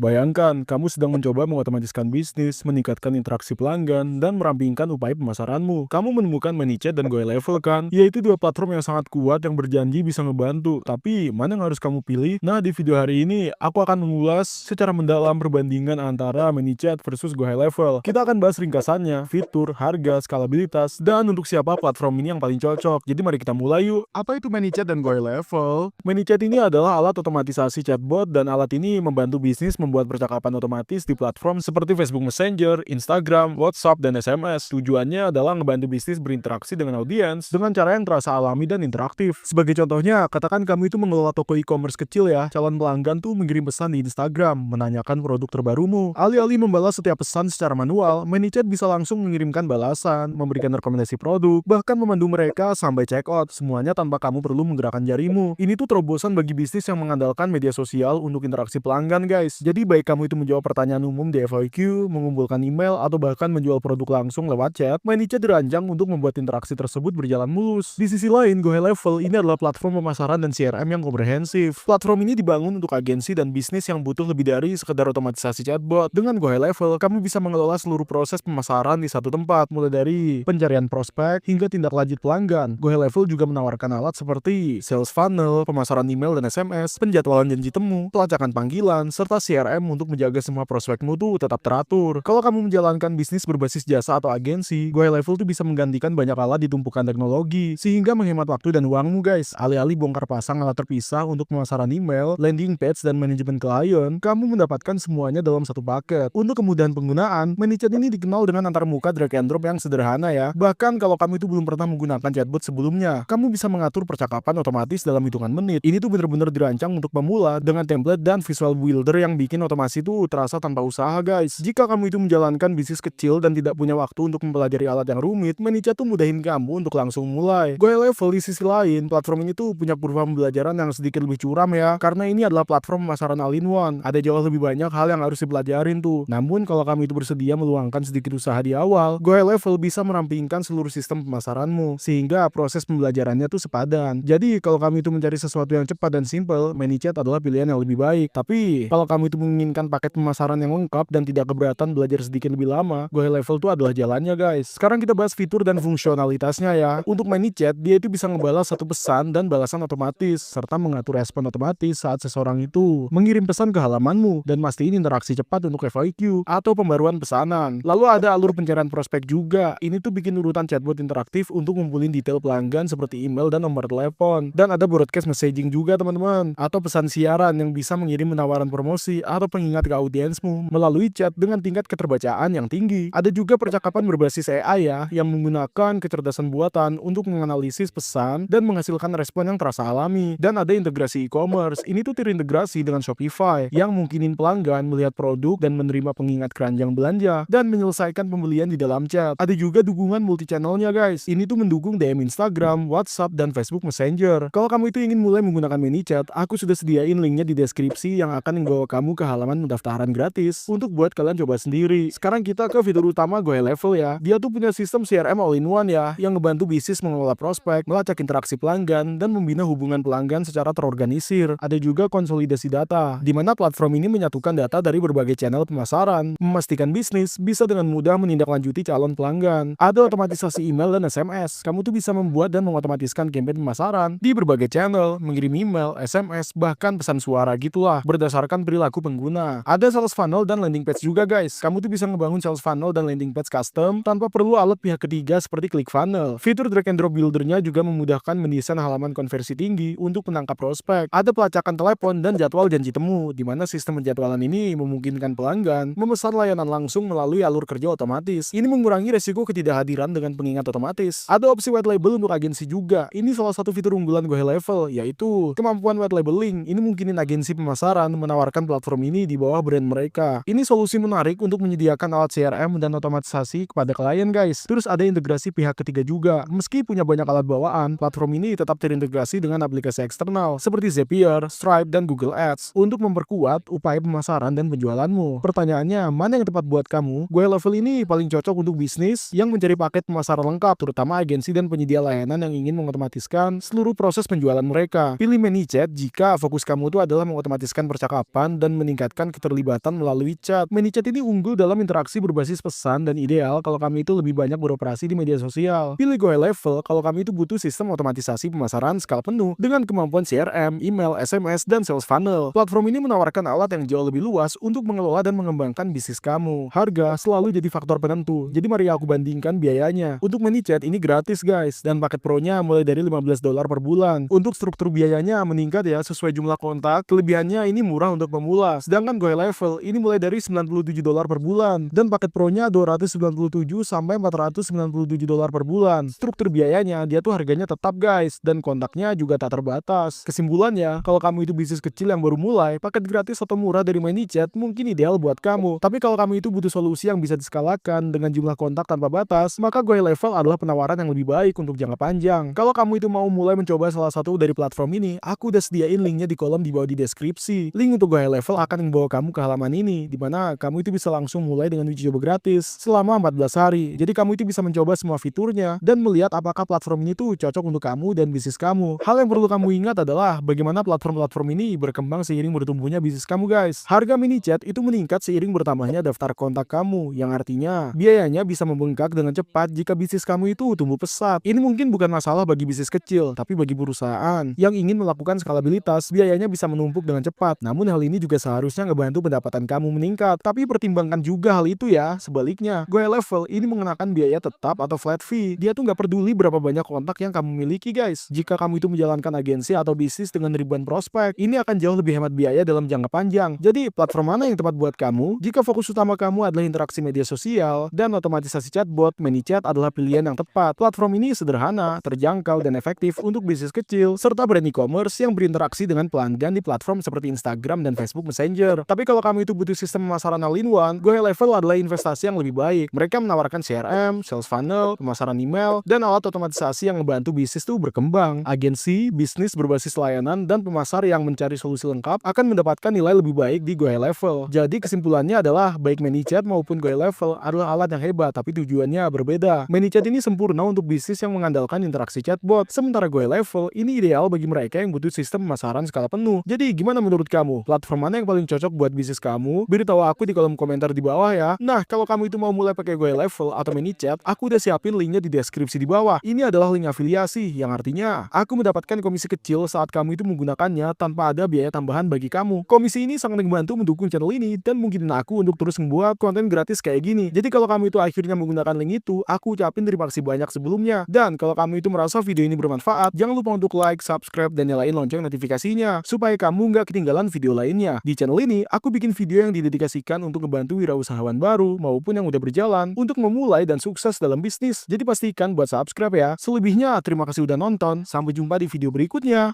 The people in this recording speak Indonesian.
Bayangkan, kamu sedang mencoba mengotomatiskan bisnis, meningkatkan interaksi pelanggan, dan merampingkan upaya pemasaranmu. Kamu menemukan ManyChat dan GoLevel kan? Yaitu dua platform yang sangat kuat yang berjanji bisa ngebantu. Tapi, mana yang harus kamu pilih? Nah, di video hari ini, aku akan mengulas secara mendalam perbandingan antara ManyChat versus GoLevel. Kita akan bahas ringkasannya, fitur, harga, skalabilitas, dan untuk siapa platform ini yang paling cocok. Jadi mari kita mulai yuk. Apa itu ManyChat dan GoLevel? ManyChat ini adalah alat otomatisasi chatbot dan alat ini membantu bisnis membuat percakapan otomatis di platform seperti Facebook Messenger, Instagram, WhatsApp, dan SMS. Tujuannya adalah ngebantu bisnis berinteraksi dengan audiens dengan cara yang terasa alami dan interaktif. Sebagai contohnya, katakan kamu itu mengelola toko e-commerce kecil ya. Calon pelanggan tuh mengirim pesan di Instagram, menanyakan produk terbarumu. Alih-alih membalas setiap pesan secara manual, ManyChat bisa langsung mengirimkan balasan, memberikan rekomendasi produk, bahkan memandu mereka sampai checkout. Semuanya tanpa kamu perlu menggerakkan jarimu. Ini tuh terobosan bagi bisnis yang mengandalkan media sosial untuk interaksi pelanggan, guys. Jadi baik kamu itu menjawab pertanyaan umum di FAQ, mengumpulkan email, atau bahkan menjual produk langsung lewat chat, ManyChat dirancang untuk membuat interaksi tersebut berjalan mulus. Di sisi lain, GoLevel ini adalah platform pemasaran dan CRM yang komprehensif. Platform ini dibangun untuk agensi dan bisnis yang butuh lebih dari sekedar otomatisasi chatbot. Dengan GoLevel, kamu bisa mengelola seluruh proses pemasaran di satu tempat, mulai dari pencarian prospek hingga tindak lanjut pelanggan. GoLevel juga menawarkan alat seperti sales funnel, pemasaran email dan SMS, penjadwalan janji temu, pelacakan panggilan, serta CRM untuk menjaga semua prospekmu tuh tetap teratur. Kalau kamu menjalankan bisnis berbasis jasa atau agensi, GoLevel tuh bisa menggantikan banyak alat di tumpukan teknologi, sehingga menghemat waktu dan uangmu, guys. Alih-alih bongkar pasang alat terpisah untuk pemasaran email, landing page, dan manajemen klien, kamu mendapatkan semuanya dalam satu paket. Untuk kemudahan penggunaan, ManyChat ini dikenal dengan antarmuka drag and drop yang sederhana ya. Bahkan kalau kamu itu belum pernah menggunakan chatbot sebelumnya, kamu bisa mengatur percakapan otomatis dalam hitungan menit. Ini tuh bener-bener dirancang untuk pemula dengan template dan visual builder yang bikin otomasi itu terasa tanpa usaha, guys. Jika kamu itu menjalankan bisnis kecil dan tidak punya waktu untuk mempelajari alat yang rumit, ManyChat tuh mudahin kamu untuk langsung mulai. GoLevel di sisi lain, platform ini tuh punya kurva pembelajaran yang sedikit lebih curam ya, karena ini adalah platform pemasaran all-in-one. Ada jauh lebih banyak hal yang harus dipelajarin tuh. Namun kalau kamu itu bersedia meluangkan sedikit usaha di awal, GoLevel bisa merampingkan seluruh sistem pemasaranmu, sehingga proses pembelajarannya tuh sepadan. Jadi kalau kamu itu mencari sesuatu yang cepat dan simple, ManyChat adalah pilihan yang lebih baik. Tapi kalau kamu itu menginginkan paket pemasaran yang lengkap dan tidak keberatan belajar sedikit lebih lama, GoLevel tuh adalah jalannya, guys. Sekarang kita bahas fitur dan fungsionalitasnya ya. Untuk ManyChat, dia itu bisa ngebalas satu pesan dan balasan otomatis, serta mengatur respon otomatis saat seseorang itu mengirim pesan ke halamanmu, dan mastiin interaksi cepat untuk FAQ atau pembaruan pesanan. Lalu ada alur pencarian prospek juga. Ini tuh bikin urutan chatbot interaktif untuk ngumpulin detail pelanggan seperti email dan nomor telepon. Dan ada broadcast messaging juga, teman-teman, atau pesan siaran yang bisa mengirim penawaran promosi atau pengingat ke audiensmu melalui chat dengan tingkat keterbacaan yang tinggi. Ada juga percakapan berbasis AI ya, yang menggunakan kecerdasan buatan untuk menganalisis pesan dan menghasilkan respon yang terasa alami. Dan ada integrasi e-commerce. Ini tuh terintegrasi dengan Shopify yang mungkinin pelanggan melihat produk dan menerima pengingat keranjang belanja dan menyelesaikan pembelian di dalam chat. Ada juga dukungan multi-channelnya, guys. Ini tuh mendukung DM Instagram, WhatsApp, dan Facebook Messenger. Kalau kamu itu ingin mulai menggunakan ManyChat, aku sudah sediain linknya di deskripsi yang akan membawa kamu ke halaman pendaftaran gratis untuk buat kalian coba sendiri. Sekarang kita ke fitur utama GoLevel ya. Dia tuh punya sistem CRM all-in-one ya, yang ngebantu bisnis mengelola prospek, melacak interaksi pelanggan, dan membina hubungan pelanggan secara terorganisir. Ada juga konsolidasi data, di mana platform ini menyatukan data dari berbagai channel pemasaran, memastikan bisnis bisa dengan mudah menindaklanjuti calon pelanggan. Ada otomatisasi email dan SMS. Kamu tuh bisa membuat dan mengotomatiskan campaign pemasaran di berbagai channel, mengirim email, SMS, bahkan pesan suara gitulah, berdasarkan perilaku pengguna. Ada sales funnel dan landing page juga, guys. Kamu tuh bisa ngebangun sales funnel dan landing page custom tanpa perlu alat pihak ketiga seperti ClickFunnels. Fitur drag and drop buildernya juga memudahkan mendesain halaman konversi tinggi untuk menangkap prospek. Ada pelacakan telepon dan jadwal janji temu, di mana sistem penjadwalan ini memungkinkan pelanggan memesan layanan langsung melalui alur kerja otomatis. Ini mengurangi resiko ketidakhadiran dengan pengingat otomatis. Ada opsi white label untuk agensi juga. Ini salah satu fitur unggulan GoLevel, yaitu kemampuan white labeling. Ini mungkinin agensi pemasaran menawarkan platform ini di bawah brand mereka. Ini solusi menarik untuk menyediakan alat CRM dan otomatisasi kepada klien, guys. Terus ada integrasi pihak ketiga juga. Meski punya banyak alat bawaan, platform ini tetap terintegrasi dengan aplikasi eksternal seperti Zapier, Stripe, dan Google Ads untuk memperkuat upaya pemasaran dan penjualanmu. Pertanyaannya, mana yang tepat buat kamu? GoLevel ini paling cocok untuk bisnis yang mencari paket pemasaran lengkap, terutama agensi dan penyedia layanan yang ingin mengotomatiskan seluruh proses penjualan mereka. Pilih ManyChat jika fokus kamu itu adalah mengotomatiskan percakapan dan meningkatkan meningkatkan keterlibatan melalui chat. ManyChat ini unggul dalam interaksi berbasis pesan dan ideal kalau kami itu lebih banyak beroperasi di media sosial. Pilih GoHighLevel kalau kami itu butuh sistem otomatisasi pemasaran skala penuh dengan kemampuan CRM, email, SMS, dan sales funnel. Platform ini menawarkan alat yang jauh lebih luas untuk mengelola dan mengembangkan bisnis kamu. Harga selalu jadi faktor penentu. Jadi mari aku bandingkan biayanya. Untuk ManyChat ini gratis guys, dan paket pro-nya mulai dari $15 per bulan. Untuk struktur biayanya meningkat ya sesuai jumlah kontak. Kelebihannya ini murah untuk pemula. Sedangkan GoHighLevel ini mulai dari $97 per bulan dan paket pro-nya $297 sampai $497 per bulan. Struktur biayanya dia tuh harganya tetap guys, dan kontaknya juga tak terbatas. Kesimpulannya, kalau kamu itu bisnis kecil yang baru mulai, paket gratis atau murah dari ManyChat mungkin ideal buat kamu. Tapi kalau kamu itu butuh solusi yang bisa diskalakan dengan jumlah kontak tanpa batas, maka GoHighLevel adalah penawaran yang lebih baik untuk jangka panjang. Kalau kamu itu mau mulai mencoba salah satu dari platform ini, aku udah sediain linknya di kolom di bawah di deskripsi. Link untuk GoHighLevel akan membawa kamu ke halaman ini, di mana kamu itu bisa langsung mulai dengan uji coba gratis selama 14 hari. Jadi kamu itu bisa mencoba semua fiturnya dan melihat apakah platform ini tuh cocok untuk kamu dan bisnis kamu. Hal yang perlu kamu ingat adalah bagaimana platform-platform ini berkembang seiring bertumbuhnya bisnis kamu guys. Harga ManyChat itu meningkat seiring bertambahnya daftar kontak kamu, yang artinya biayanya bisa membengkak dengan cepat jika bisnis kamu itu tumbuh pesat. Ini mungkin bukan masalah bagi bisnis kecil, tapi bagi perusahaan yang ingin melakukan skalabilitas, biayanya bisa menumpuk dengan cepat. Namun hal ini juga seharusnya ngebantu pendapatan kamu meningkat. Tapi pertimbangkan juga hal itu ya. Sebaliknya, GoHighLevel ini mengenakan biaya tetap atau flat fee. Dia tuh nggak peduli berapa banyak kontak yang kamu miliki guys. Jika kamu itu menjalankan agensi atau bisnis dengan ribuan prospek, ini akan jauh lebih hemat biaya dalam jangka panjang. Jadi platform mana yang tepat buat kamu? Jika fokus utama kamu adalah interaksi media sosial dan otomatisasi chatbot, ManyChat adalah pilihan yang tepat. Platform ini sederhana, terjangkau, dan efektif untuk bisnis kecil, serta brand e-commerce yang berinteraksi dengan pelanggan di platform seperti Instagram dan Facebook Messenger. Tapi kalau kamu itu butuh sistem pemasaran all-in-one, GoHighLevel adalah investasi yang lebih baik. Mereka menawarkan CRM, sales funnel, pemasaran email, dan alat otomatisasi yang membantu bisnis itu berkembang. Agensi, bisnis berbasis layanan, dan pemasar yang mencari solusi lengkap akan mendapatkan nilai lebih baik di GoHighLevel. Jadi kesimpulannya adalah baik ManyChat maupun GoHighLevel adalah alat yang hebat, tapi tujuannya berbeda. ManyChat ini sempurna untuk bisnis yang mengandalkan interaksi chatbot, sementara GoHighLevel ini ideal bagi mereka yang butuh sistem pemasaran skala penuh. Jadi gimana menurut kamu? Platform mana yang paling cocok buat bisnis kamu? Beritahu aku di kolom komentar di bawah ya. Nah, kalau kamu itu mau mulai pakai GoHighLevel atau ManyChat, aku udah siapin linknya di deskripsi di bawah. Ini adalah link afiliasi, yang artinya aku mendapatkan komisi kecil saat kamu itu menggunakannya tanpa ada biaya tambahan bagi kamu. Komisi ini sangat membantu mendukung channel ini dan mungkinin aku untuk terus membuat konten gratis kayak gini. Jadi kalau kamu itu akhirnya menggunakan link itu, aku ucapin terima kasih banyak sebelumnya. Dan kalau kamu itu merasa video ini bermanfaat, jangan lupa untuk like, subscribe, dan nyalain lonceng notifikasinya supaya kamu nggak ketinggalan video lainnya. Di channel ini, aku bikin video yang didedikasikan untuk ngebantu wirausahawan baru maupun yang udah berjalan untuk memulai dan sukses dalam bisnis. Jadi pastikan buat subscribe ya. Selebihnya, terima kasih udah nonton. Sampai jumpa di video berikutnya.